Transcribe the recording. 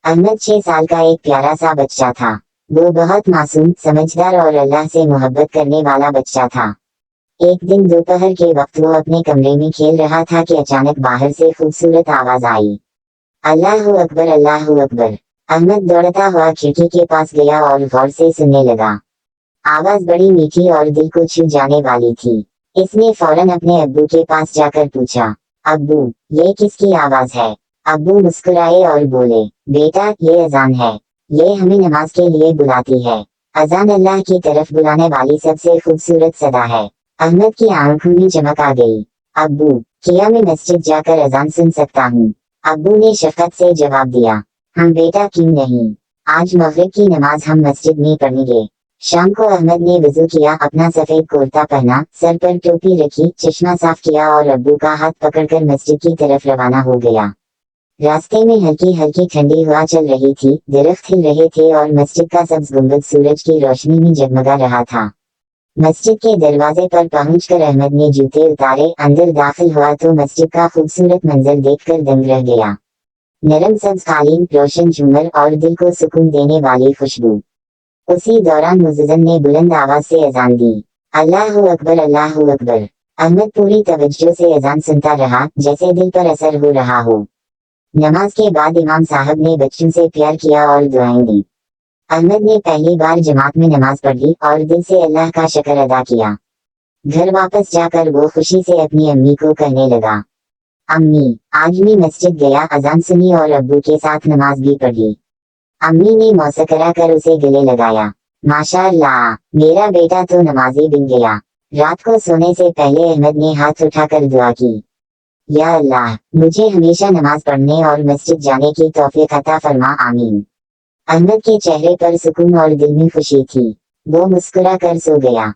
अहमद 6 साल का एक प्यारा सा बच्चा था। वो बहुत मासूम, समझदार और अल्लाह से मोहब्बत करने वाला बच्चा था। एक दिन दोपहर के वक्त वो अपने कमरे में खेल रहा था कि अचानक बाहर से खूबसूरत आवाज आई। अल्लाहू अकबर, अल्लाहू अकबर। अहमद दौड़ता हुआ खिड़की के पास गया और गौर से सुनने लगा। आवाज बड़ी मीठी और दिल को छू जाने वाली थी। इसने फौरन अपने अब्बू के पास जाकर पूछा, अब्बू, ये किसकी आवाज है? अब्बू मुस्कुराए और बोले, बेटा, ये अजान है। ये हमें नमाज के लिए बुलाती है। अजान अल्लाह की तरफ बुलाने वाली सबसे खूबसूरत सदा है। अहमद की आंखों में चमक आ गई। अब्बू, क्या मैं मस्जिद जाकर अजान सुन सकता हूँ? अब्बू ने शफकत से जवाब दिया, हाँ बेटा, क्यों नहीं। आज मगरिब की नमाज हम मस्जिद में पढ़ेंगे। शाम को अहमद ने वजू किया, अपना सफेद कुर्ता पहना, सर पर टोपी रखी, चश्मा साफ किया और अब्बू का हाथ पकड़कर मस्जिद की तरफ रवाना हो गया। रास्ते में हल्की हल्की ठंडी हवा चल रही थी, दरख्त हिल रहे थे और मस्जिद का सब्ज गुंबद सूरज की रोशनी में जगमगा रहा था। मस्जिद के दरवाजे पर पहुंचकर अहमद ने जूते उतारे, अंदर दाखिल हुआ तो मस्जिद का खूबसूरत मंजर देखकर दंग रह गया। नरम सब्ज कालीन, रोशन झूमर और दिल को सुकून देने वाली खुशबू। उसी दौरान मुअज्जिन ने बुलंद आवाज से अजान दी। अल्लाहू अकबर, अल्लाहू अकबर। अहमद पूरी तवज्जो से अजान सुनता रहा, जैसे दिल पर असर हो रहा हो। नमाज के बाद इमाम साहब ने बच्चों से प्यार किया और दुआएं दी। अहमद ने पहली बार जमात में नमाज पढ़ी और दिल से अल्लाह का शुक्र अदा किया। घर वापस जाकर वो खुशी से अपनी अम्मी को कहने लगा, अम्मी, आज मैं मस्जिद गया, अजान सुनी और अब्बू के साथ नमाज भी पढ़ी। अम्मी ने मौसकरा कर उसे गले लगाया। माशाअल्लाह, मेरा बेटा तो नमाजी बन गया। रात को सोने से पहले अहमद ने हाथ उठाकर दुआ की, या अल्लाह, मुझे हमेशा नमाज पढ़ने और मस्जिद जाने की तौफीक अता फरमा, आमीन। अहमद के चेहरे पर सुकून और दिल में खुशी थी। वो मुस्कुरा कर सो गया।